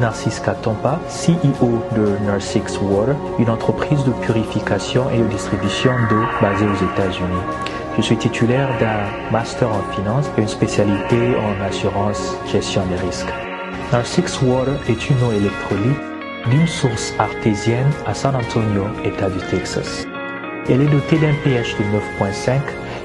Narcisse Katompa, CEO de Narsix Water, une entreprise de purification et de distribution d'eau basée aux États-Unis. Je suis titulaire d'un master en finance et une spécialité en assurance gestion des risques. Narsix Water est une eau électrolyte d'une source artésienne à San Antonio, État du Texas. Elle est dotée d'un pH de 9.5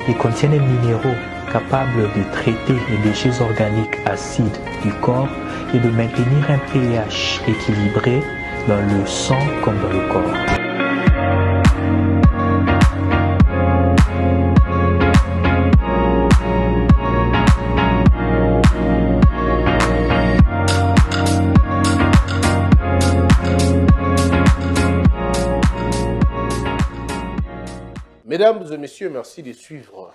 et contient des minéraux capables de traiter les déchets organiques acides du corps et de maintenir un pH équilibré dans le sang comme dans le corps. Mesdames et messieurs, merci de suivre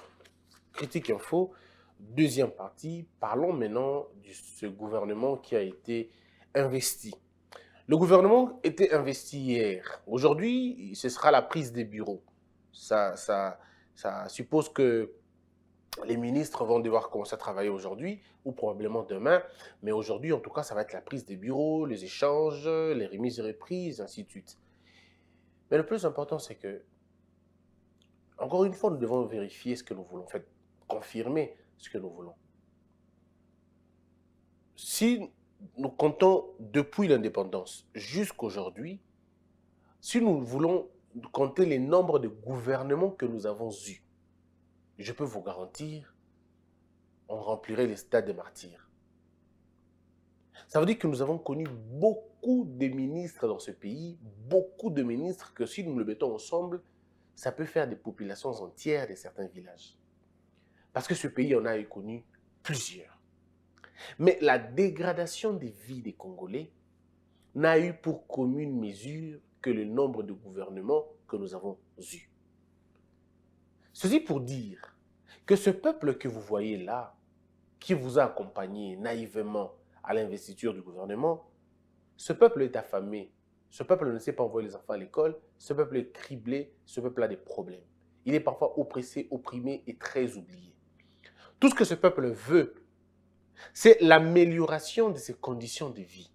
Critique Info. Deuxième partie, parlons maintenant de ce gouvernement qui a été investi. Le gouvernement était investi hier. Aujourd'hui, ce sera la prise des bureaux. Ça suppose que les ministres vont devoir commencer à travailler aujourd'hui ou probablement demain. Mais aujourd'hui, en tout cas, ça va être la prise des bureaux, les échanges, les remises et reprises, ainsi de suite. Mais le plus important, c'est que encore une fois, nous devons vérifier ce que nous voulons, en fait, confirmer ce que nous voulons. Si nous comptons depuis l'indépendance jusqu'à aujourd'hui, si nous voulons compter les nombres de gouvernements que nous avons eus, je peux vous garantir, on remplirait les stades des martyrs. Ça veut dire que nous avons connu beaucoup de ministres dans ce pays, beaucoup de ministres que si nous le mettons ensemble, ça peut faire des populations entières de certains villages. Parce que ce pays en a connu plusieurs. Mais la dégradation des vies des Congolais n'a eu pour commune mesure que le nombre de gouvernements que nous avons eus. Ceci pour dire que ce peuple que vous voyez là, qui vous a accompagné naïvement à l'investiture du gouvernement, ce peuple est affamé. Ce peuple ne sait pas envoyer les enfants à l'école, ce peuple est criblé, ce peuple a des problèmes. Il est parfois oppressé, opprimé et très oublié. Tout ce que ce peuple veut, c'est l'amélioration de ses conditions de vie.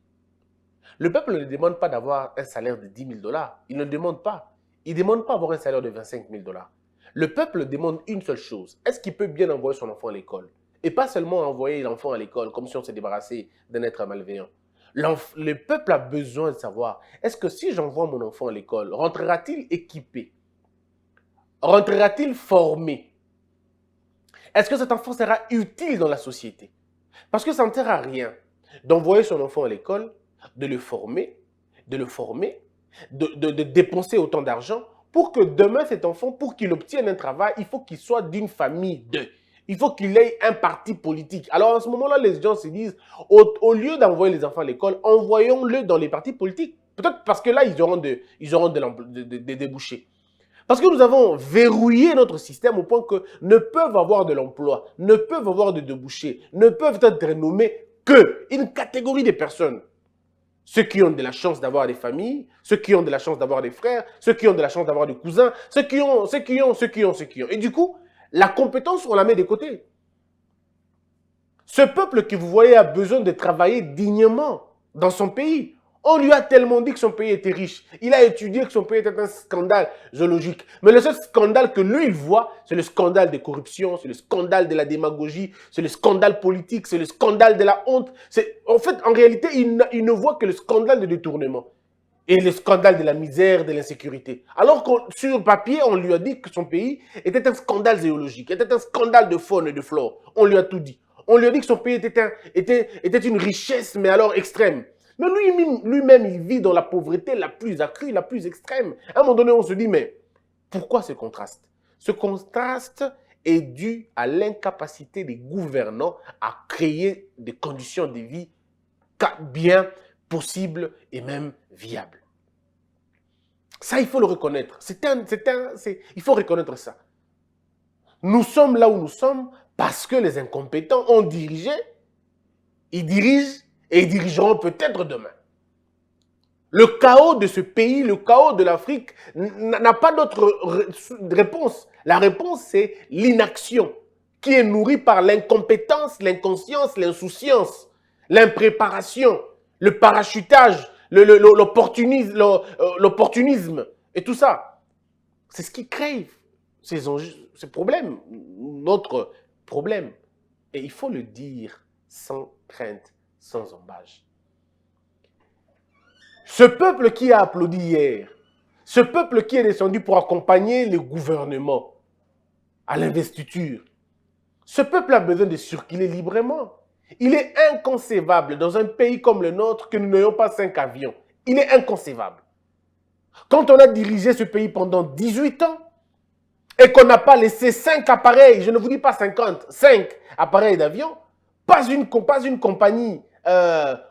Le peuple ne demande pas d'avoir un salaire de 10 000 $. Il ne demande pas. Il ne demande pas d'avoir un salaire de 25 000 $. Le peuple demande une seule chose. Est-ce qu'il peut bien envoyer son enfant à l'école? Et pas seulement envoyer l'enfant à l'école comme si on s'est débarrassé d'un être malveillant. Le peuple a besoin de savoir, est-ce que si j'envoie mon enfant à l'école, rentrera-t-il équipé? Rentrera-t-il formé? Est-ce que cet enfant sera utile dans la société? Parce que ça ne sert à rien d'envoyer son enfant à l'école, de le former, de dépenser autant d'argent pour que demain cet enfant, pour qu'il obtienne un travail, il faut qu'il soit d'une famille de... Il faut qu'il ait un parti politique. Alors, en ce moment-là, les gens se disent, au lieu d'envoyer les enfants à l'école, envoyons-le dans les partis politiques. Peut-être parce que là, ils auront des débouchés. Parce que nous avons verrouillé notre système au point que ne peuvent avoir de l'emploi, ne peuvent avoir de débouchés, ne peuvent être renommés qu'une catégorie de personnes. Ceux qui ont de la chance d'avoir des familles, ceux qui ont de la chance d'avoir des frères, ceux qui ont de la chance d'avoir des cousins, ceux qui ont. Et du coup, la compétence, on la met de côté. Ce peuple que vous voyez a besoin de travailler dignement dans son pays. On lui a tellement dit que son pays était riche. Il a étudié que son pays était un scandale zoologique. Mais le seul scandale que lui, il voit, c'est le scandale de corruption, c'est le scandale de la démagogie, c'est le scandale politique, c'est le scandale de la honte. En fait, en réalité, il ne voit que le scandale de détournement. Et le scandale de la misère, de l'insécurité. Alors que sur papier, on lui a dit que son pays était un scandale zoologique, était un scandale de faune et de flore. On lui a tout dit. On lui a dit que son pays était une richesse, mais alors extrême. Mais lui-même, il vit dans la pauvreté la plus accrue, la plus extrême. À un moment donné, on se dit, mais pourquoi ce contraste? Ce contraste est dû à l'incapacité des gouvernants à créer des conditions de vie bien possible et même viable. Ça, il faut le reconnaître. Il faut reconnaître ça. Nous sommes là où nous sommes parce que les incompétents ont dirigé, ils dirigent et ils dirigeront peut-être demain. Le chaos de ce pays, le chaos de l'Afrique n'a pas d'autre réponse. La réponse, c'est l'inaction qui est nourrie par l'incompétence, l'inconscience, l'insouciance, l'impréparation. le parachutage, l'opportunisme et tout ça. C'est ce qui crée ces problèmes, notre problème. Et il faut le dire sans crainte, sans embâche. Ce peuple qui a applaudi hier, ce peuple qui est descendu pour accompagner le gouvernement à l'investiture, ce peuple a besoin de circuler librement. Il est inconcevable dans un pays comme le nôtre que nous n'ayons pas 5 avions. Il est inconcevable. Quand on a dirigé ce pays pendant 18 ans et qu'on n'a pas laissé 5 appareils, je ne vous dis pas 50, 5 appareils d'avion, pas une compagnie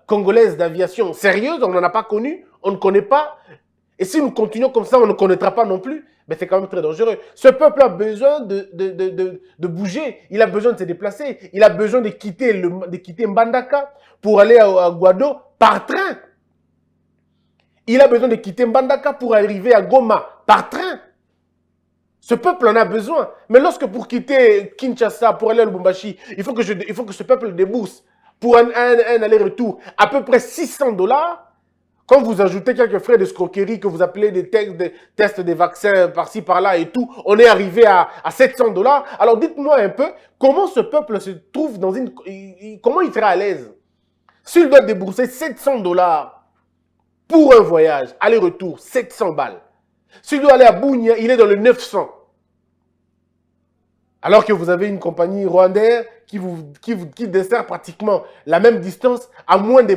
congolaise d'aviation sérieuse, on n'en a pas connu, on ne connaît pas. Et si nous continuons comme ça, on ne connaîtra pas non plus. Mais c'est quand même très dangereux. Ce peuple a besoin de bouger. Il a besoin de se déplacer. Il a besoin de quitter Mbandaka pour aller à Guado par train. Il a besoin de quitter Mbandaka pour arriver à Goma par train. Ce peuple en a besoin. Mais lorsque pour quitter Kinshasa, pour aller à Lubumbashi, il faut que ce peuple débourse pour un aller-retour à peu près $600. Quand vous ajoutez quelques frais d'escroquerie que vous appelez des tests des vaccins par-ci, par-là et tout, on est arrivé à $700. Alors dites-moi un peu, comment ce peuple se trouve dans une... Comment il sera à l'aise s'il doit débourser $700 pour un voyage, aller-retour, 700 balles. S'il doit aller à Bounia, il est dans le 900. Alors que vous avez une compagnie rwandaise qui dessert pratiquement la même distance à moins de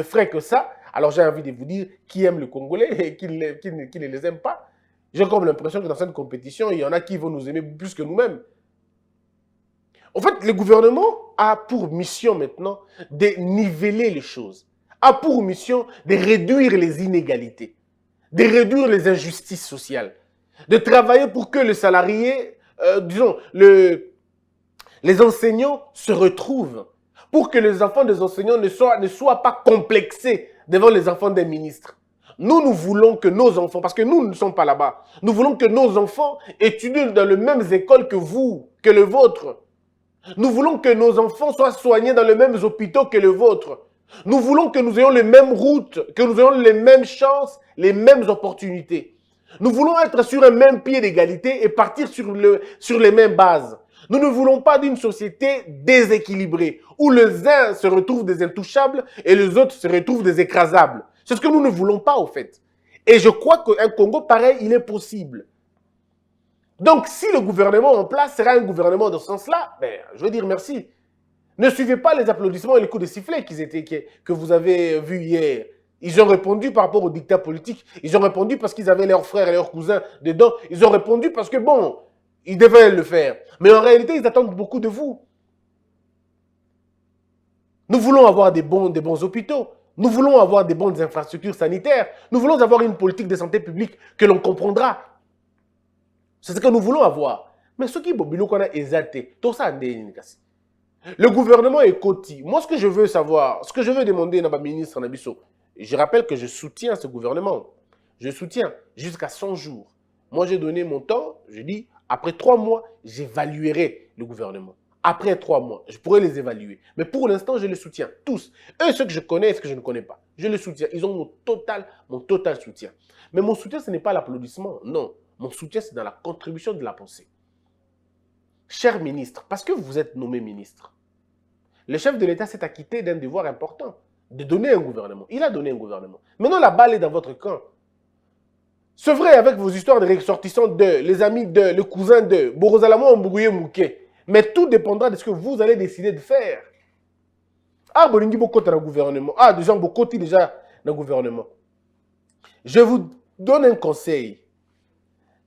frais que ça. Alors j'ai envie de vous dire qui aime le Congolais et qui ne les aime pas. J'ai comme l'impression que dans cette compétition, il y en a qui vont nous aimer plus que nous-mêmes. En fait, le gouvernement a pour mission maintenant de niveler les choses, a pour mission de réduire les inégalités, de réduire les injustices sociales, de travailler pour que le salarié, les enseignants se retrouvent, pour que les enfants des enseignants ne soient pas complexés devant les enfants des ministres. Nous voulons que nos enfants, parce que nous ne sommes pas là-bas, nous voulons que nos enfants étudient dans les mêmes écoles que vous, que le vôtre. Nous voulons que nos enfants soient soignés dans les mêmes hôpitaux que le vôtre. Nous voulons que nous ayons les mêmes routes, que nous ayons les mêmes chances, les mêmes opportunités. Nous voulons être sur un même pied d'égalité et partir sur les mêmes bases. Nous ne voulons pas d'une société déséquilibrée, où les uns se retrouvent des intouchables et les autres se retrouvent des écrasables. C'est ce que nous ne voulons pas, au fait. Et je crois qu'un Congo pareil, il est possible. Donc, si le gouvernement en place sera un gouvernement dans ce sens-là, ben, je veux dire merci. Ne suivez pas les applaudissements et les coups de sifflet que vous avez vus hier. Ils ont répondu par rapport au dictat politique. Ils ont répondu parce qu'ils avaient leurs frères et leurs cousins dedans. Ils ont répondu parce que, bon, ils devaient le faire. Mais en réalité, ils attendent beaucoup de vous. Nous voulons avoir des bons hôpitaux. Nous voulons avoir des bonnes infrastructures sanitaires. Nous voulons avoir une politique de santé publique que l'on comprendra. C'est ce que nous voulons avoir. Mais ce qui est qu'on a exalté, tout ça, le gouvernement est côté. Moi, ce que je veux savoir, ce que je veux demander à ma ministre Nabiso, je rappelle que je soutiens ce gouvernement. Je soutiens jusqu'à 100 jours. Moi, j'ai donné mon temps. Je dis, après 3 mois, j'évaluerai le gouvernement. Après 3 mois, je pourrai les évaluer. Mais pour l'instant, je les soutiens tous. Eux, ceux que je connais et ceux que je ne connais pas. Je les soutiens. Ils ont mon total soutien. Mais mon soutien, ce n'est pas l'applaudissement. Non. Mon soutien, c'est dans la contribution de la pensée. Cher ministre, parce que vous êtes nommé ministre, le chef de l'État s'est acquitté d'un devoir important, de donner un gouvernement. Il a donné un gouvernement. Maintenant, la balle est dans votre camp. C'est vrai avec vos histoires de ressortissants de, les amis de, le cousin de, Borozalamo Mbouye Mouké. Mais tout dépendra de ce que vous allez décider de faire. Ah, Bolingi Boko dans le gouvernement. Ah, des gens Boko déjà dans le gouvernement. Je vous donne un conseil.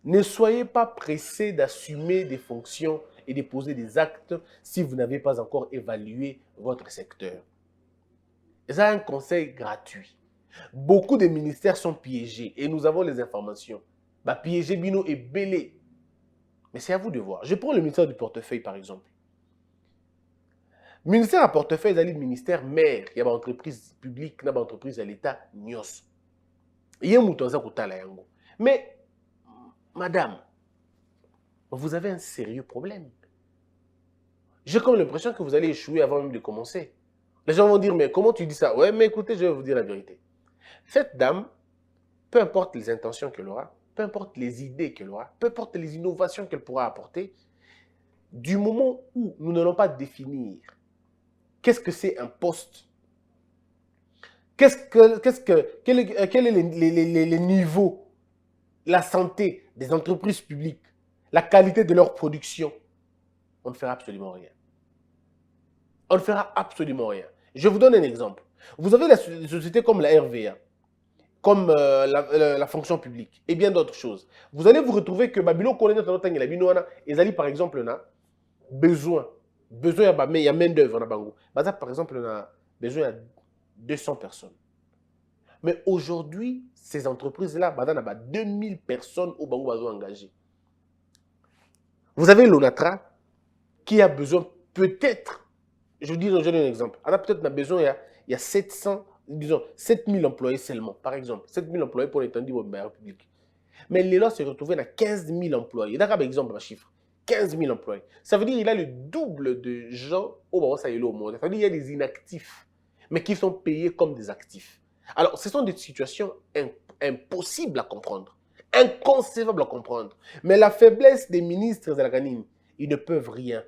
Ne soyez pas pressé d'assumer des fonctions et de poser des actes si vous n'avez pas encore évalué votre secteur. C'est un conseil gratuit. Beaucoup de ministères sont piégés et nous avons les informations. Bah, piégé Bino est belé. Mais c'est à vous de voir. Je prends le ministère du portefeuille par exemple. Le ministère à portefeuille, c'est le ministère maire. Il y a une entreprise publique, il y a une entreprise à l'État, NIOS. Il y a un mouton à la yango. Mais madame, vous avez un sérieux problème. J'ai comme l'impression que vous allez échouer avant même de commencer. Les gens vont dire, mais comment tu dis ça? Ouais, mais écoutez, je vais vous dire la vérité. Cette dame, peu importe les intentions qu'elle aura, peu importe les idées qu'elle aura, peu importe les innovations qu'elle pourra apporter, du moment où nous n'allons pas définir qu'est-ce que c'est un poste, quel est les niveaux, la santé des entreprises publiques, la qualité de leur production, on ne fera absolument rien. On ne fera absolument rien. Je vous donne un exemple. Vous avez des sociétés comme la RVA, comme la fonction publique et bien d'autres choses. Vous allez vous retrouver que Babylon connaît notre et la binoana et Zali par exemple on a besoin il y a main d'œuvre na bango. Par exemple on a besoin de 200 personnes. Mais aujourd'hui ces entreprises là on a 2000 personnes au bango bazo engagées. Vous avez l'Onatra qui a besoin peut-être, je vous dis, je donne un exemple. On a peut-être besoin il y a 700 disons, 7000 employés seulement, par exemple. 7000 employés pour l'étendue de la République. Mais Léla se retrouvait à 15 000 employés. D'accord, par exemple, un chiffre. 15 000 employés. Ça veut dire qu'il a le double de gens au moment ça y est au monde. Ça veut dire qu'il y a des inactifs, mais qui sont payés comme des actifs. Alors, ce sont des situations impossibles à comprendre, inconcevables à comprendre. Mais la faiblesse des ministres de la Ganine, ils ne peuvent rien.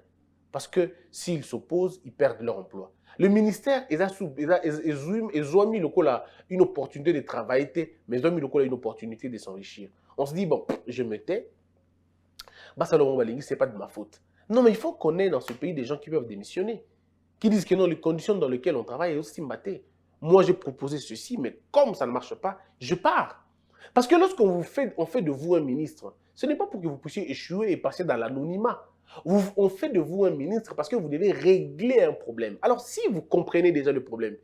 Parce que s'ils s'opposent, ils perdent leur emploi. Le ministère, ils ont mis une opportunité de travailler, mais ils ont mis une opportunité de s'enrichir. On se dit, bon, je me tais, ce n'est pas de ma faute. Non, mais il faut qu'on ait dans ce pays des gens qui peuvent démissionner, qui disent que non, les conditions dans lesquelles on travaille sont aussi maté. Moi, j'ai proposé ceci, mais comme ça ne marche pas, je pars. Parce que lorsqu'on fait de vous un ministre, ce n'est pas pour que vous puissiez échouer et passer dans l'anonymat. On fait de vous un ministre parce que vous devez régler un problème. Alors, si vous comprenez déjà le problème,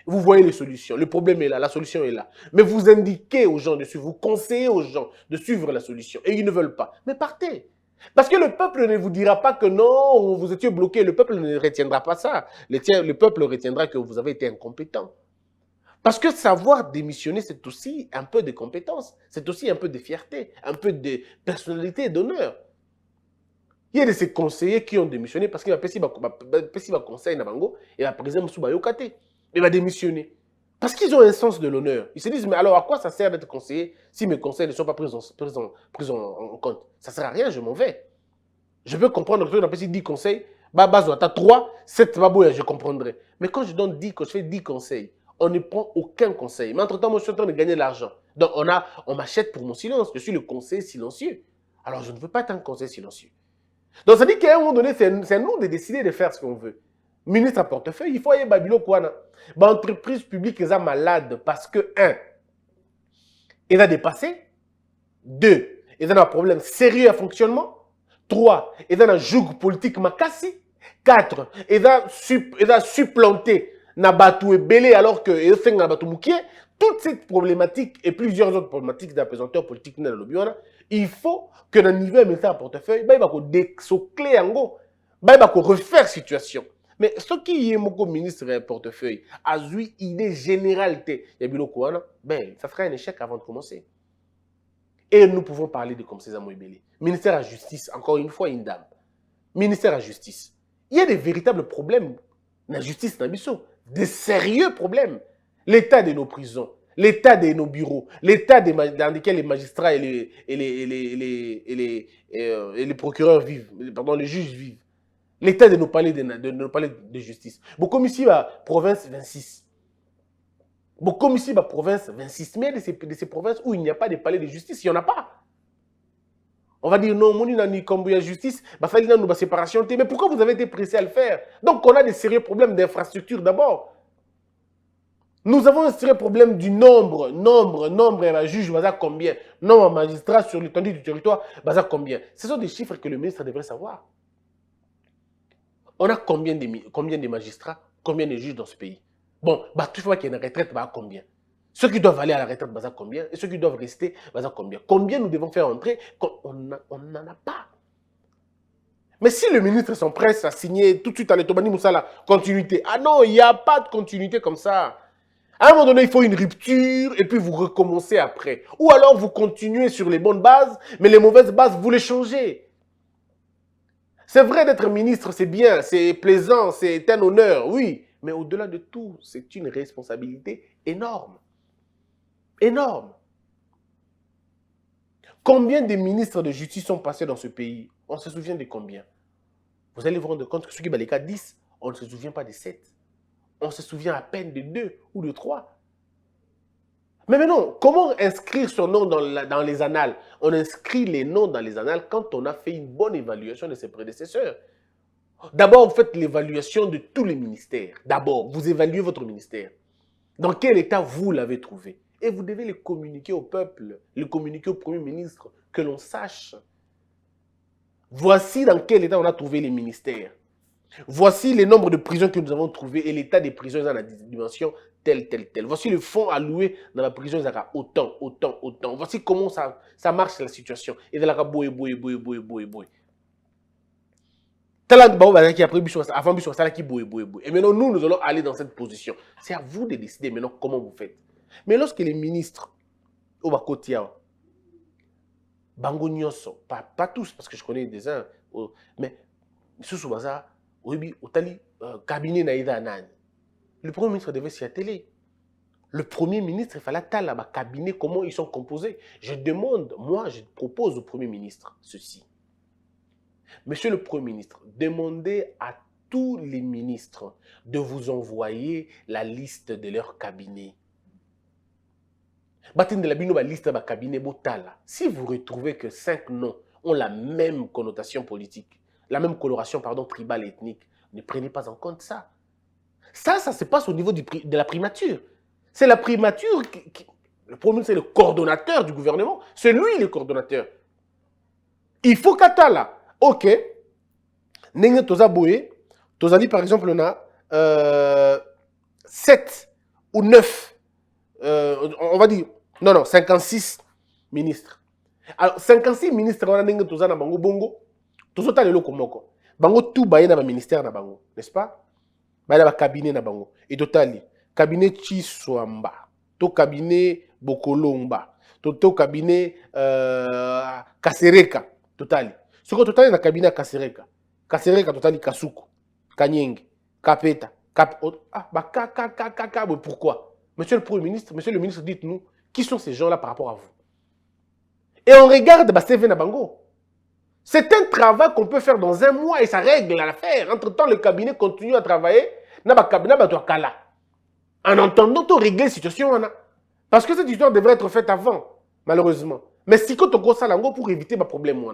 vous voyez les solutions, le problème est là, la solution est là, mais vous indiquez aux gens de suivre, vous conseillez aux gens de suivre la solution et ils ne veulent pas, mais partez. Parce que le peuple ne vous dira pas que non, vous étiez bloqué, le peuple ne retiendra pas ça. Le peuple retiendra que vous avez été incompétent. Parce que savoir démissionner, c'est aussi un peu de compétence, c'est aussi un peu de fierté, un peu de personnalité et d'honneur. Il y a de ces conseillers qui ont démissionné parce qu'il va conseiller Nabango et va président Moussouba Yokate. Il va démissionner. Parce qu'ils ont un sens de l'honneur. Ils se disent, mais alors à quoi ça sert d'être conseiller si mes conseils ne sont pas pris en compte? Ça ne sert à rien, je m'en vais. Je peux comprendre que on appelle 10 conseils, tu as 3, 7, je comprendrai. Mais quand je donne 10, quand je fais 10 conseils, on ne prend aucun conseil. Mais entre-temps, moi, je suis en train de gagner de l'argent. Donc, on m'achète pour mon silence. Je suis le conseiller silencieux. Alors, je ne veux pas être un conseiller silencieux. Donc, ça dit qu'à un moment donné, c'est à nous de décider de faire ce qu'on veut. Ministre à portefeuille, il faut aller à Babylon Kouana. Entreprise publique est malade parce que, 1, il a dépassé. 2, il a un problème sérieux à fonctionnement. 3, il a un joug politique makassi. 4, il a supplanté Nabatou et Belé alors que il fait Nabatou Moukié. Toute cette problématique et plusieurs autres problématiques d'apesanteur politique, il faut que dans le niveau de ministère à portefeuille, il va déclé en go, il va refaire situation. Mais ce qui est mon ministre à portefeuille, a une idée générale, ça ferait un échec avant de commencer. Et nous pouvons parler de comme César Moïbélé. Ministère à la justice, encore une fois, une dame. Ministère à la justice. Il y a des véritables problèmes dans la justice, des sérieux problèmes. L'état de nos prisons, l'état de nos bureaux, l'état dans lequel les magistrats et les procureurs vivent, pardon, les juges vivent. L'état de nos palais de justice. Beaucoup ici, province 26. Beaucoup ici, province 26. Mais de ces provinces où il n'y a pas de palais de justice, il n'y en a pas. On va dire non, il y a justice, il faut une séparation. Mais pourquoi vous avez été pressé à le faire? Donc, on a des sérieux problèmes d'infrastructure d'abord. Nous avons un sérieux problème du nombre, et la juge, combien? Nombre de magistrats sur l'étendue du territoire, combien? Ce sont des chiffres que le ministre devrait savoir. On a combien de magistrats, combien de juges dans ce pays? Bon, tout fois qu'il y a une retraite, combien? Ceux qui doivent aller à la retraite, combien? Et ceux qui doivent rester, combien? Combien nous devons faire entrer? On n'en a pas. Mais si le ministre s'empresse à signer tout de suite à l'Etobani Moussala, continuité. Ah non, il n'y a pas de continuité comme ça. À un moment donné, il faut une rupture et puis vous recommencez après. Ou alors vous continuez sur les bonnes bases, mais les mauvaises bases, vous les changez. C'est vrai d'être ministre, c'est bien, c'est plaisant, c'est un honneur, oui. Mais au-delà de tout, c'est une responsabilité énorme. Énorme. Combien de ministres de justice sont passés dans ce pays? On se souvient de combien? Vous allez vous rendre compte que ceux qui ont les cas 10, on ne se souvient pas de 7. On se souvient à peine de 2 ou de 3. Mais maintenant, comment inscrire son nom dans les annales? On inscrit les noms dans les annales quand on a fait une bonne évaluation de ses prédécesseurs. D'abord, vous faites l'évaluation de tous les ministères. D'abord, vous évaluez votre ministère. Dans quel état vous l'avez trouvé? Et vous devez le communiquer au peuple, le communiquer au Premier ministre, que l'on sache. Voici dans quel état on a trouvé les ministères. Voici le nombre de prisons que nous avons trouvées et l'état des prisons dans la dimension telle. Voici le fonds alloué dans la prison, il y a autant. Voici comment ça marche la situation. Et de la boue. Et maintenant, nous allons aller dans cette position. C'est à vous de décider maintenant comment vous faites. Mais lorsque les ministres, au Bakotia, Bango Nyonso, pas tous, parce que je connais des uns, mais sous Baza, Otali, cabinet Naïda Anani. Le Premier ministre devait s'y atteler. Le Premier ministre, il fallait attendre là, cabinet, comment ils sont composés. Je propose au Premier ministre ceci. Monsieur le Premier ministre, demandez à tous les ministres de vous envoyer la liste de leur cabinet. Si vous retrouvez que 5 noms ont la même connotation politique, la même coloration, tribale et ethnique, ne prenez pas en compte ça. Ça se passe au niveau de la primature. C'est la primature le Premier ministre, c'est le coordonnateur du gouvernement. C'est lui le coordonnateur. Il faut qu'à là. Ok. Nenge toza boye. Tozali, par exemple, on a 7 ou 9. On va dire. Non, 56 ministres. Alors, 56 ministres, on a nenge toza na bango bongo. Tozo ta lelo komoko. Bango tout baye na ba ministère na bango. N'est-ce pas? Baye na ba cabinet na bango. Et totali. Cabinet Chiswamba. To cabinet Bokolomba. To cabinet Kasereka. Totali. Ce que totali na cabinet Kasereka. Kasereka totali Kasuku. Kanyenge. Kapeta. Pourquoi? Monsieur le Premier ministre, monsieur le ministre, dites-nous, qui sont ces gens-là par rapport à vous? Et on regarde CV na bango. C'est un travail qu'on peut faire dans un mois et ça règle l'affaire. Entre-temps, le cabinet continue à travailler. Na ba cabinet ba kala. En entendant tout régler la situation, parce que cette histoire devrait être faite avant, malheureusement. Mais si on a ça pour éviter les problèmes,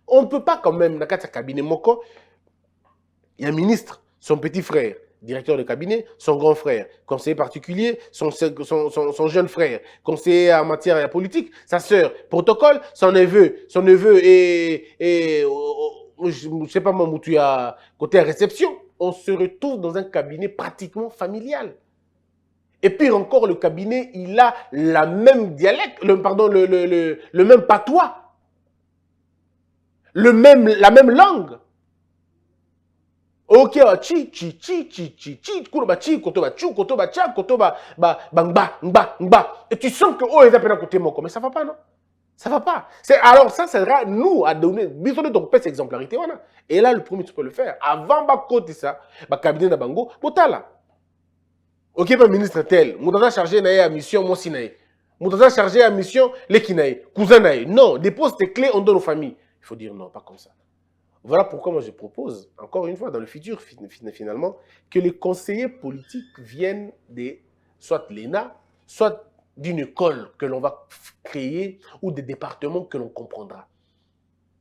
on ne peut pas quand même, dans le cabinet, il y a un ministre, son petit frère, directeur de cabinet, son grand frère, conseiller particulier, son jeune frère, conseiller en matière politique, sa sœur, protocole, son neveu et je ne sais pas moi, où tu as côté réception. On se retrouve dans un cabinet pratiquement familial. Et puis encore, le cabinet, il a la même dialecte, le même patois, la même langue. Ok, et tu sens que, oh, ils appellent à côté moko, mais ça va pas, non? Ça va pas. Alors, ça sera nous à donner, besoin de ton pèse exemplarité, et là, le premier, tu peux le faire. Avant, côté ça, cabinet na bango, botala. Ok, pas ministre tel, Moutaza chargé à mission, moi sinaï. Moutaza chargé à mission, les kinaï, cousin naï. Non, dépose tes clés, on donne aux familles. Il faut dire non, pas comme ça. Voilà pourquoi moi je propose, encore une fois, dans le futur, finalement, que les conseillers politiques viennent soit de l'ENA, soit d'une école que l'on va créer ou des départements que l'on comprendra.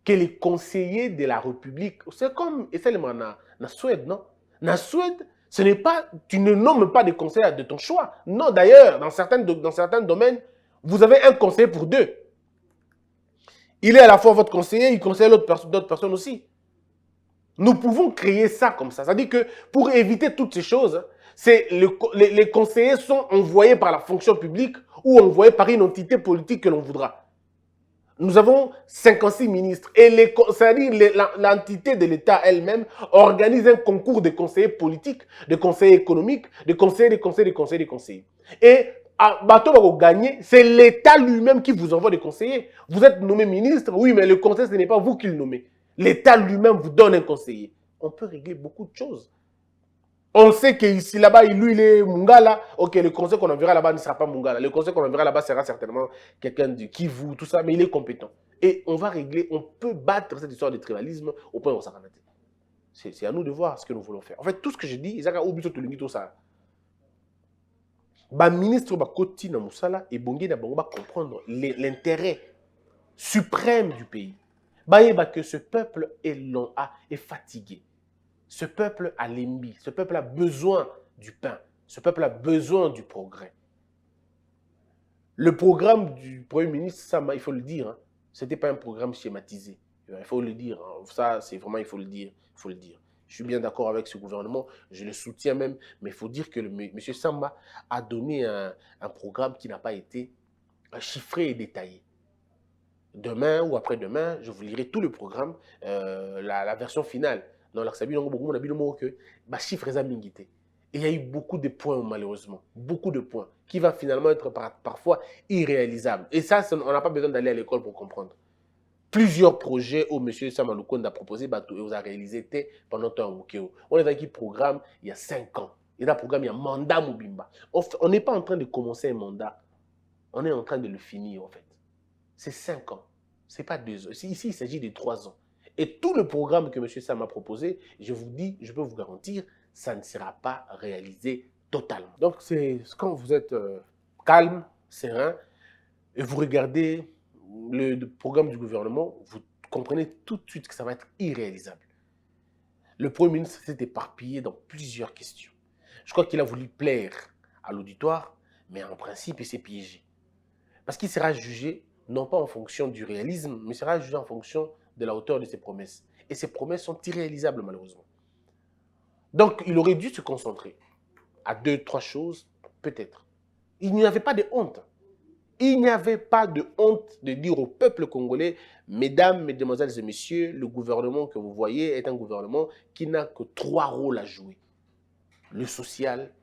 Que les conseillers de la République, c'est comme, et c'est na Suède, non? Na Suède, ce n'est pas, tu ne nommes pas des conseillers de ton choix. Non, d'ailleurs, dans certains domaines, vous avez un conseiller pour 2. Il est à la fois votre conseiller, il conseille d'autres personnes aussi. Nous pouvons créer ça comme ça. C'est-à-dire que pour éviter toutes ces choses, les conseillers sont envoyés par la fonction publique ou envoyés par une entité politique que l'on voudra. Nous avons 56 ministres et c'est-à-dire l'entité de l'État elle-même organise un concours de conseillers politiques, de conseillers économiques, de conseillers. Et à bateau va gagner, c'est l'État lui-même qui vous envoie des conseillers. Vous êtes nommé ministre, oui, mais le conseil, ce n'est pas vous qui le nommez. L'État lui-même vous donne un conseiller. On peut régler beaucoup de choses. On sait qu'ici, là-bas, lui, il est Mungala. Ok, le conseil qu'on enverra là-bas ne sera pas Mungala. Le conseil qu'on enverra là-bas sera certainement quelqu'un de Kivu, tout ça, mais il est compétent. Et on va régler, on peut battre cette histoire de tribalisme au point où on s'en arrête. C'est à nous de voir ce que nous voulons faire. En fait, tout ce que je dis, ils ont oublié tout ça. Le ministre Bakoti na Moussala et Bongi na Bango va comprendre l'intérêt suprême du pays. Que ce peuple est fatigué. Ce peuple a l'envie, ce peuple a besoin du pain, ce peuple a besoin du progrès. Le programme du Premier ministre, ça, il faut le dire, hein, ce n'était pas un programme schématisé. Il faut le dire, hein, ça c'est vraiment, il faut le dire. Je suis bien d'accord avec ce gouvernement, je le soutiens même, mais il faut dire que M. Samba a donné un programme qui n'a pas été chiffré et détaillé. Demain ou après-demain, je vous lirai tout le programme, la version finale. Dans l'Arsabi, on a vu que chiffre est amingité. Et il y a eu beaucoup de points, malheureusement. Beaucoup de points qui va finalement être parfois irréalisables. Et ça, on n'a pas besoin d'aller à l'école pour comprendre. Plusieurs projets où M. Samaloukonde a proposé, et vous a réalisé pendant un temps. On est dans un programme il y a 5 ans. Il y a un programme, il y a un mandat Moubimba. On n'est pas en train de commencer un mandat. On est en train de le finir, en fait. C'est 5 ans. Ce n'est pas 2 ans. Ici, il s'agit de 3 ans. Et tout le programme que M. Sam a proposé, je vous dis, je peux vous garantir, ça ne sera pas réalisé totalement. Donc, c'est quand vous êtes calme, serein, et vous regardez le programme du gouvernement, vous comprenez tout de suite que ça va être irréalisable. Le Premier ministre s'est éparpillé dans plusieurs questions. Je crois qu'il a voulu plaire à l'auditoire, mais en principe, il s'est piégé. Parce qu'il sera jugé, non pas en fonction du réalisme, mais il sera jugé en fonction de la hauteur de ses promesses. Et ces promesses sont irréalisables, malheureusement. Donc, il aurait dû se concentrer à 2, 3 choses, peut-être. Il n'y avait pas de honte. Il n'y avait pas de honte de dire au peuple congolais, mesdames, mesdemoiselles et messieurs, le gouvernement que vous voyez est un gouvernement qui n'a que 3 rôles à jouer. Le social,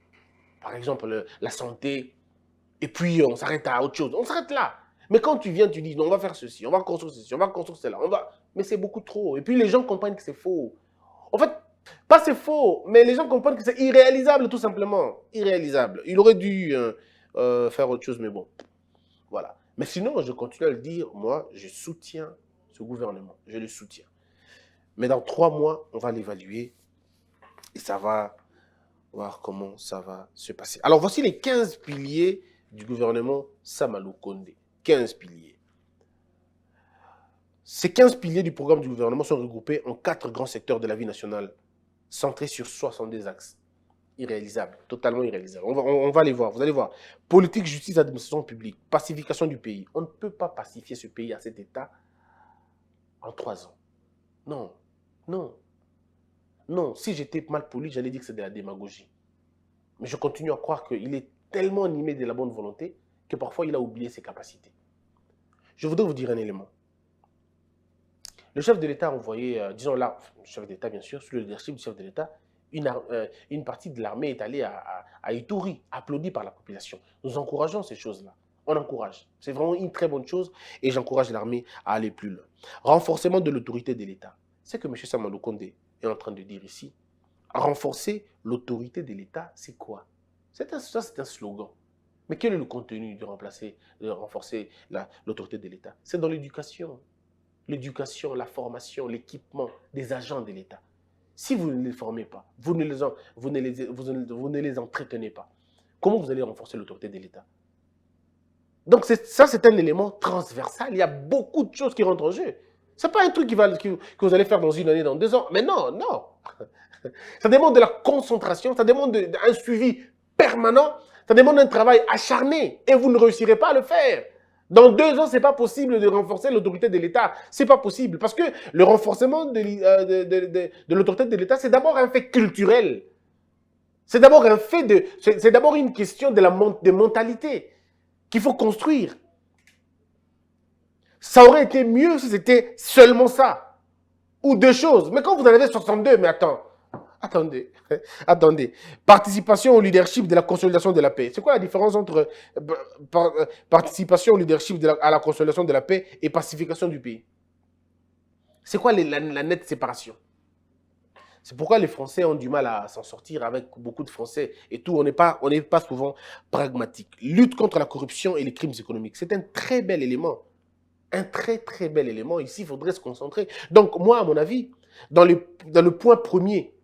par exemple, la santé, et puis on s'arrête à autre chose. On s'arrête là. Mais quand tu viens, tu dis, non, on va faire ceci, on va construire ceci, on va construire cela, mais c'est beaucoup trop. Et puis les gens comprennent que c'est faux. En fait, pas c'est faux, mais les gens comprennent que c'est irréalisable, tout simplement. Irréalisable. Il aurait dû faire autre chose, mais bon. Voilà. Mais sinon, je continue à le dire, moi, je soutiens ce gouvernement. Je le soutiens. Mais dans 3 mois, on va l'évaluer et ça va voir comment ça va se passer. Alors, voici les 15 piliers du gouvernement Samaloukonde. 15 piliers. Ces 15 piliers du programme du gouvernement sont regroupés en 4 grands secteurs de la vie nationale, centrés sur 62 axes. Irréalisables, totalement irréalisables. On va les voir, vous allez voir. Politique, justice, administration publique, pacification du pays. On ne peut pas pacifier ce pays à cet état en 3 ans. Non, non, non. Si j'étais mal poli, j'allais dire que c'est de la démagogie. Mais je continue à croire qu'il est tellement animé de la bonne volonté que parfois il a oublié ses capacités. Je voudrais vous dire un élément. Le chef de l'État a envoyé, disons là, le chef d'État bien sûr, sous le leadership du chef de l'État, une partie de l'armée est allée à Ituri, applaudie par la population. Nous encourageons ces choses-là. On encourage. C'est vraiment une très bonne chose et j'encourage l'armée à aller plus loin. Renforcement de l'autorité de l'État. C'est que M. Samaloukonde est en train de dire ici. Renforcer l'autorité de l'État, c'est quoi? Ça, c'est un slogan. Mais quel est le contenu de renforcer l'autorité de l'État? C'est dans l'éducation. L'éducation, la formation, l'équipement des agents de l'État. Si vous ne les formez pas, vous ne les entretenez pas, comment vous allez renforcer l'autorité de l'État? Donc ça, c'est un élément transversal. Il y a beaucoup de choses qui rentrent en jeu. Ce n'est pas un truc que vous allez faire dans 1 année, dans 2 ans. Mais non, non. Ça demande de la concentration, ça demande un suivi permanent, ça demande un travail acharné. Et vous ne réussirez pas à le faire. Dans 2 ans, ce n'est pas possible de renforcer l'autorité de l'État. Ce n'est pas possible. Parce que le renforcement de l'autorité de l'État, c'est d'abord un fait culturel. C'est d'abord un fait c'est d'abord une question de mentalité qu'il faut construire. Ça aurait été mieux si c'était seulement ça. Ou 2 choses. Mais quand vous en avez 62, mais attendez. Participation au leadership de la consolidation de la paix. C'est quoi la différence entre participation au leadership à la consolidation de la paix et pacification du pays? C'est quoi la nette séparation? C'est pourquoi les Français ont du mal à s'en sortir avec beaucoup de Français et tout. On n'est pas souvent pragmatique. Lutte contre la corruption et les crimes économiques. C'est un très bel élément. Un très, très bel élément. Ici, il faudrait se concentrer. Donc, moi, à mon avis, dans le point premier,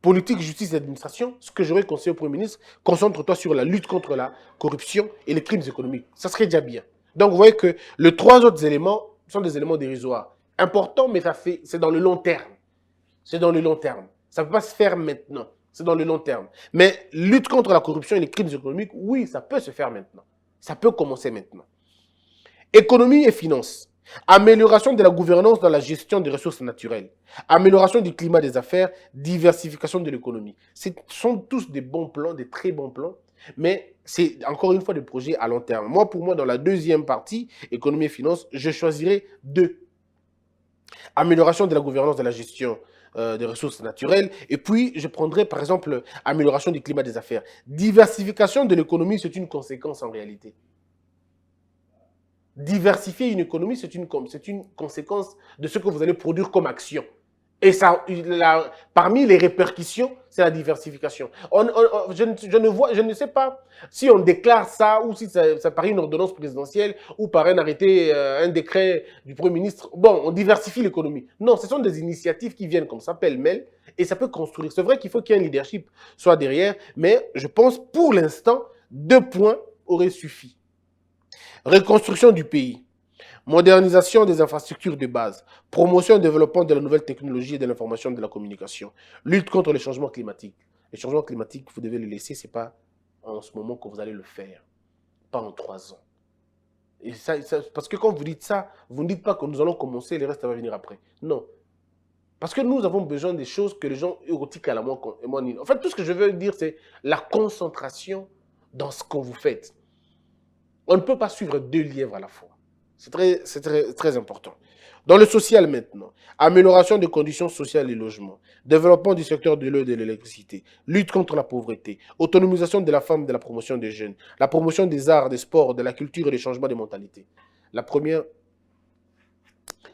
politique, justice et administration, ce que j'aurais conseillé au Premier ministre, concentre-toi sur la lutte contre la corruption et les crimes économiques. Ça serait déjà bien. Donc, vous voyez que les trois autres éléments sont des éléments dérisoires. Importants, mais c'est dans le long terme. C'est dans le long terme. Ça ne peut pas se faire maintenant. C'est dans le long terme. Mais lutte contre la corruption et les crimes économiques, oui, ça peut se faire maintenant. Ça peut commencer maintenant. Économie et finances. Amélioration de la gouvernance dans la gestion des ressources naturelles. Amélioration du climat des affaires. Diversification de l'économie. Ce sont tous des bons plans, des très bons plans. Mais c'est encore une fois des projets à long terme. Moi, pour moi, dans la deuxième partie, économie et finances, je choisirais deux. Amélioration de la gouvernance de la gestion des ressources naturelles. Et puis, je prendrais, par exemple, amélioration du climat des affaires. Diversification de l'économie, c'est une conséquence en réalité. Diversifier une économie, c'est une conséquence de ce que vous allez produire comme action. Et ça, parmi les répercussions, c'est la diversification. Je ne sais pas si on déclare ça ou si ça par une ordonnance présidentielle ou par un arrêté, un décret du Premier ministre. Bon, on diversifie l'économie. Non, ce sont des initiatives qui viennent comme ça, pêle-mêle, et ça peut construire. C'est vrai qu'il faut qu'il y ait un leadership soit derrière, mais je pense pour l'instant, 2 points auraient suffi. Reconstruction du pays. Modernisation des infrastructures de base, promotion et développement de la nouvelle technologie et de l'information et de la communication, lutte contre les changements climatiques. Les changements climatiques, vous devez les laisser, ce n'est pas en ce moment que vous allez le faire, pas en 3 ans. Et parce que quand vous dites ça, vous ne dites pas que nous allons commencer, le reste va venir après. Non. Parce que nous avons besoin des choses que les gens érotiques à la moins. En fait, tout ce que je veux dire, c'est la concentration dans ce que vous faites. On ne peut pas suivre 2 lièvres à la fois. C'est très important. Dans le social maintenant, amélioration des conditions sociales et logement, développement du secteur de l'eau et de l'électricité, lutte contre la pauvreté, autonomisation de la femme et de la promotion des jeunes, la promotion des arts, des sports, de la culture et des changements de mentalité. La première,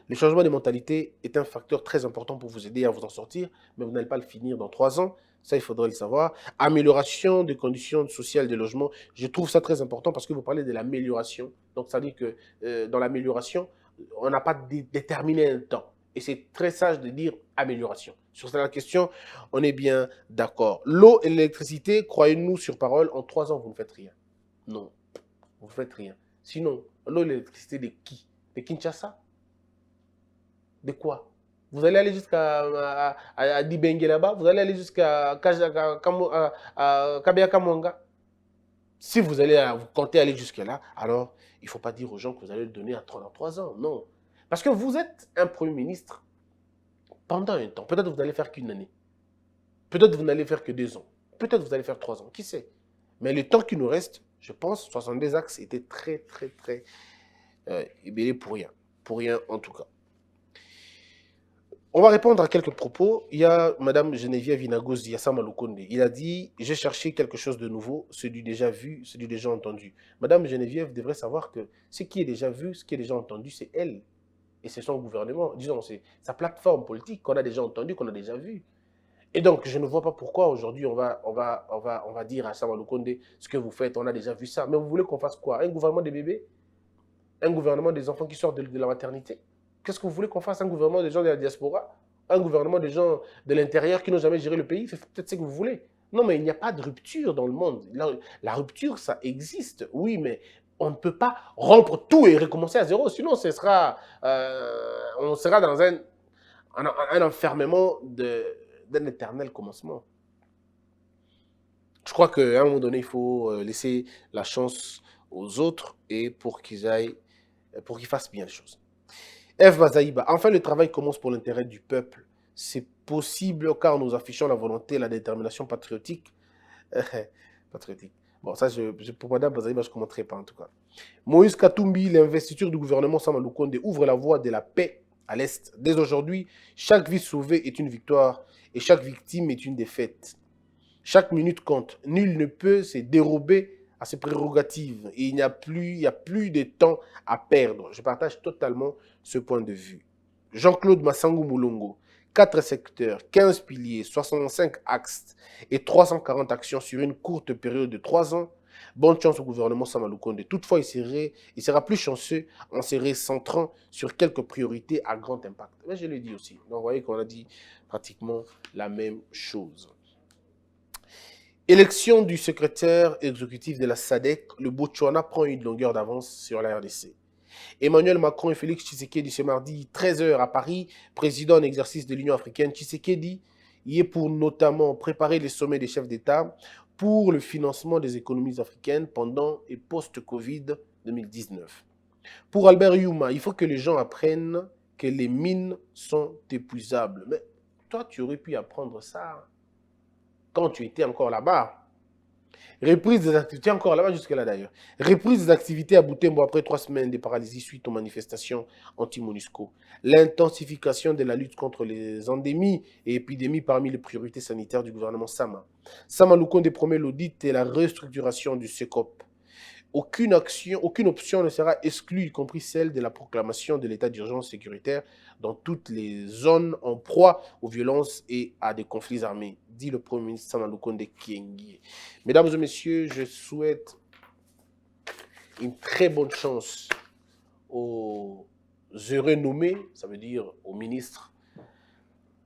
le changement de mentalité est un facteur très important pour vous aider à vous en sortir, mais vous n'allez pas le finir dans 3 ans. Ça, il faudrait le savoir. Amélioration des conditions sociales de logement. Je trouve ça très important parce que vous parlez de l'amélioration. Donc, ça veut dire que dans l'amélioration, on n'a pas déterminé un temps. Et c'est très sage de dire amélioration. Sur cette question, on est bien d'accord. L'eau et l'électricité, croyez-nous sur parole, en 3 ans, vous ne faites rien. Non, vous ne faites rien. Sinon, l'eau et l'électricité de qui? De Kinshasa? De quoi? Vous allez aller jusqu'à Dibengue là-bas, vous allez aller jusqu'à Kabea Kamwanga. Si vous comptez aller jusque-là, alors il ne faut pas dire aux gens que vous allez le donner dans 3 ans. Non. Parce que vous êtes un Premier ministre pendant un temps. Peut-être que vous n'allez faire qu'une année. Peut-être que vous n'allez faire que 2 ans. Peut-être que vous allez faire 3 ans. Qui sait? Mais le temps qui nous reste, je pense, 62 axes était très, très, très ébellé pour rien. Pour rien en tout cas. On va répondre à quelques propos. Il y a Mme Geneviève Inagoz Yassama Lukonde. Il a dit « J'ai cherché quelque chose de nouveau, c'est du déjà vu, c'est du déjà entendu ». Mme Geneviève devrait savoir que ce qui est déjà vu, ce qui est déjà entendu, c'est elle. Et c'est son gouvernement. Disons, c'est sa plateforme politique qu'on a déjà entendu, qu'on a déjà vu. Et donc, je ne vois pas pourquoi aujourd'hui on va dire à Yassama Lukonde ce que vous faites, on a déjà vu ça. Mais vous voulez qu'on fasse quoi? Un gouvernement des bébés? Un gouvernement des enfants qui sortent de la maternité? Qu'est-ce que vous voulez qu'on fasse? Un gouvernement des gens de la diaspora? Un gouvernement des gens de l'intérieur qui n'ont jamais géré le pays? C'est peut-être ce que vous voulez. Non, mais il n'y a pas de rupture dans le monde. La rupture, ça existe, oui, mais on ne peut pas rompre tout et recommencer à zéro. Sinon, on sera dans un enfermement d'un éternel commencement. Je crois qu'à un moment donné, il faut laisser la chance aux autres et pour qu'ils fassent bien les choses. F. Bazaïba, enfin le travail commence pour l'intérêt du peuple. C'est possible car nous affichons la volonté et la détermination patriotique. Patriotique. Bon, ça, pour Mme Bazaïba, je ne commenterai pas en tout cas. Moïse Katumbi, l'investiture du gouvernement Sama Lukonde ouvre la voie de la paix à l'Est. Dès aujourd'hui, chaque vie sauvée est une victoire et chaque victime est une défaite. Chaque minute compte. Nul ne peut se dérober à ses prérogatives et il n'y a plus de temps à perdre. Je partage totalement ce point de vue. Jean-Claude Massangu Moulongo. 4 secteurs, 15 piliers, 65 axes et 340 actions sur une courte période de 3 ans. Bonne chance au gouvernement Sama Lukonde. Toutefois, il sera plus chanceux en se recentrant sur quelques priorités à grand impact. Mais je l'ai dit aussi. Donc, vous voyez qu'on a dit pratiquement la même chose. Élection du secrétaire exécutif de la SADC, le Botswana prend une longueur d'avance sur la RDC. Emmanuel Macron et Félix Tshisekedi ce mardi 13h à Paris, président en exercice de l'Union africaine. Tshisekedi y est pour notamment préparer les sommets des chefs d'État pour le financement des économies africaines pendant et post-Covid 2019. Pour Albert Youma, il faut que les gens apprennent que les mines sont épuisables. Mais toi, tu aurais pu apprendre ça quand tu étais encore là-bas. Reprise des activités, encore là-bas jusque-là d'ailleurs. Reprise des activités à Butembo après 3 semaines de paralysie suite aux manifestations anti-MONUSCO. L'intensification de la lutte contre les endémies et épidémies parmi les priorités sanitaires du gouvernement Sama. Sama Lukonde promet l'audit et la restructuration du SECOP. Aucune option ne sera exclue, y compris celle de la proclamation de l'état d'urgence sécuritaire dans toutes les zones en proie aux violences et à des conflits armés, dit le Premier ministre Sama Lukonde Kyenge. Mesdames et messieurs, je souhaite une très bonne chance aux heureux nommés, ça veut dire aux ministres.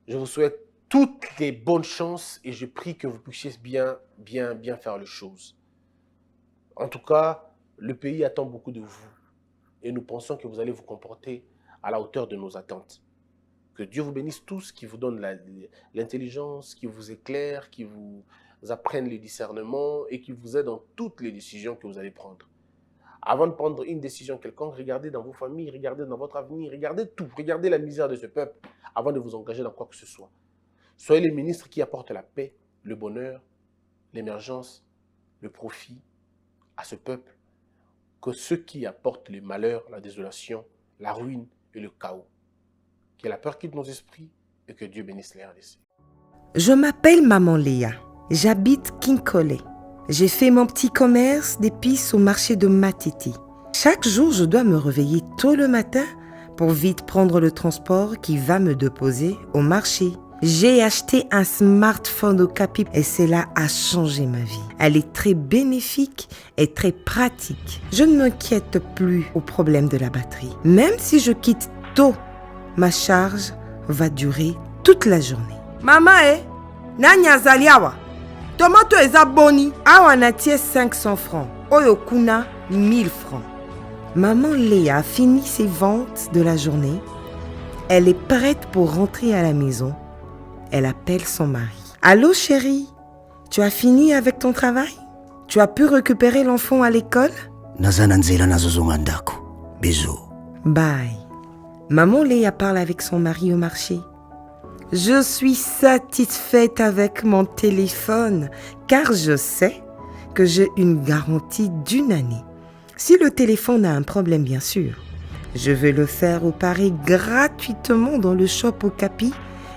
Je vous souhaite toutes les bonnes chances et je prie que vous puissiez bien faire les choses. En tout cas, le pays attend beaucoup de vous et nous pensons que vous allez vous comporter à la hauteur de nos attentes. Que Dieu vous bénisse tous, qui vous donne l'intelligence, qui vous éclaire, qui vous apprenne le discernement et qui vous aide dans toutes les décisions que vous allez prendre. Avant de prendre une décision quelconque, regardez dans vos familles, regardez dans votre avenir, regardez tout, regardez la misère de ce peuple avant de vous engager dans quoi que ce soit. Soyez les ministres qui apportent la paix, le bonheur, l'émergence, le profit à ce peuple, que ceux qui apportent le malheur, la désolation, la ruine et le chaos. Que la peur quitte nos esprits et que Dieu bénisse les RDC. Je m'appelle Maman Léa. J'habite Kinkole. J'ai fait mon petit commerce d'épices au marché de Matiti. Chaque jour, je dois me réveiller tôt le matin pour vite prendre le transport qui va me déposer au marché. J'ai acheté un smartphone au Capi et cela a changé ma vie. Elle est très bénéfique et très pratique. Je ne m'inquiète plus au problème de la batterie. Même si je quitte tôt, ma charge va durer toute la journée. Maman, nanya zaliawa. Tomato eza boni. Awa natie 500 francs. Oyokuna 1000 francs. Maman Léa finit ses ventes de la journée. Elle est prête pour rentrer à la maison. Elle appelle son mari. Allô chérie, tu as fini avec ton travail? Tu as pu récupérer l'enfant à l'école? Bisous. Bye. Maman Léa parle avec son mari au marché. Je suis satisfaite avec mon téléphone car je sais que j'ai une garantie d'1 année. Si le téléphone a un problème bien sûr, je vais le faire réparer gratuitement dans le shop au Capi.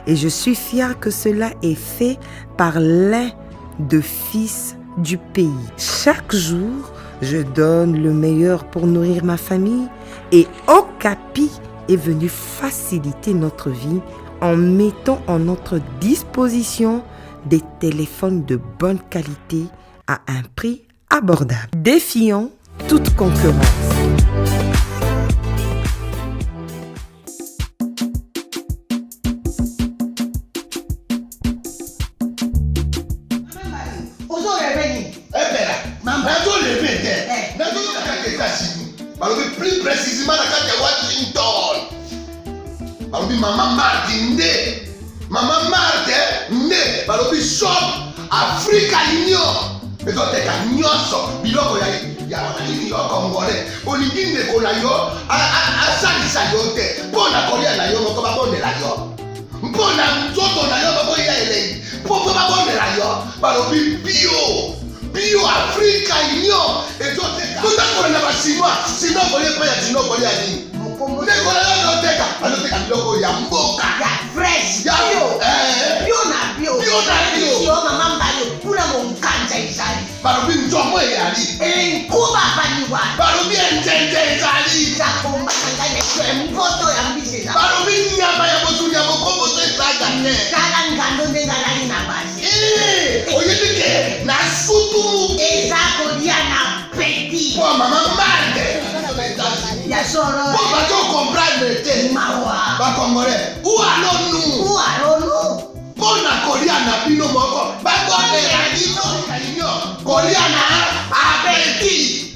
Et je suis fière que cela est fait par l'un des fils du pays. Chaque jour, je donne le meilleur pour nourrir ma famille et Okapi est venu faciliter notre vie en mettant en notre disposition des téléphones de bonne qualité à un prix abordable, défiant toute concurrence. Plus précisément dans Washington. Maman Marthe né. Maman Marthe né. Balobi shop Africa Union. Mais donc t'es qu'à nyonso. Biloko ya wanani yo congolais. Olingi ndeko na yo asalisa yo te. Mpona kolia na yo moko babondela yo. Mpona nzoto na yo baboya elei. Poko babondela yo. Balobi bio Africa Union. Et donc tout d'accord na basinois. Sinon kolia pa ya sinon kolia ni. Ndeko na yo teka. Aloteka biloko ya mboka. Ya fresh. Ya bio. Yo mama mbalo pula monkanja izali. Balobi nzomo yali. Kuba baniwa. Balobi njenje izali. Komba ngane mpoto ya mbiseza. Balobi nyama ya botu ya bokombo to esaga. ne. tala ngando nde ngalali na basi Oyebi ke na sutu. eza kolia na peti Po mama Marthe. ya solo Po bato comprendre te. mawa Ba Congolais. Où allons-nous? uaronu Pona kolia na bino moko. Ba kolia na bino. Kolia na apeti.